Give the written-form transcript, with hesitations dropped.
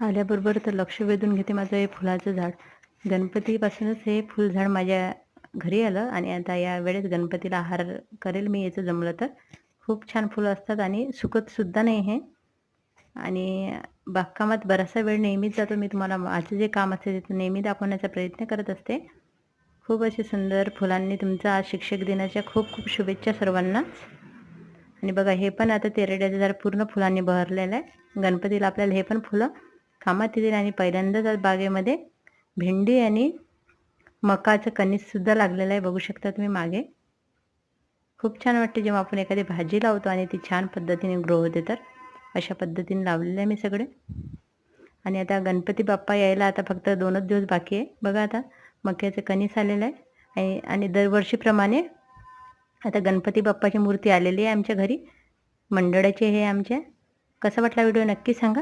आल्याबरोबर तर लक्ष वेधून घेते माझं हे फुलाचं झाड. गणपतीपासूनच हे फुलझाड माझ्या घरी आलं आणि आता या वेळेस गणपतीला आहार करेल मी याचं जमलं तर. खूप छान फुलं असतात आणि सुकतसुद्धा नाही हे. आणि बागकामात बराचसा वेळ नेहमीच जातो. मी तुम्हाला माझं जे काम असते ते नेहमी दाखवण्याचा प्रयत्न करत असते. खूप असे सुंदर फुलांनी तुमचा आज शिक्षक दिनाच्या खूप खूप शुभेच्छा सर्वांना. आणि बघा हे पण आता तेरड्याचं झाड पूर्ण फुलांनी बहरलेलं आहे. गणपतीला आपल्याला हे पण फुलं कामात येतील. आणि पहिल्यांदाच आज बागेमध्ये भेंडी आणि मकाचं कणीससुद्धा लागलेलं आहे, बघू शकता तुम्ही मागे. खूप छान वाटते जेव्हा आपण एखादी भाजी लावतो आणि ती छान पद्धतीने ग्रो होते तर. अशा पद्धतीने लावलेलं आहे मी सगळे. आणि आता गणपती बाप्पा यायला आता फक्त 2च दिवस बाकी आहे. बघा आता मक्याचं कणीस आलेलं आहे आणि दरवर्षीप्रमाणे आता गणपती बाप्पाची मूर्ती आलेली आहे आमच्या घरी. मंडळाचे हे आमच्या. कसा वाटला व्हिडिओ नक्की सांगा.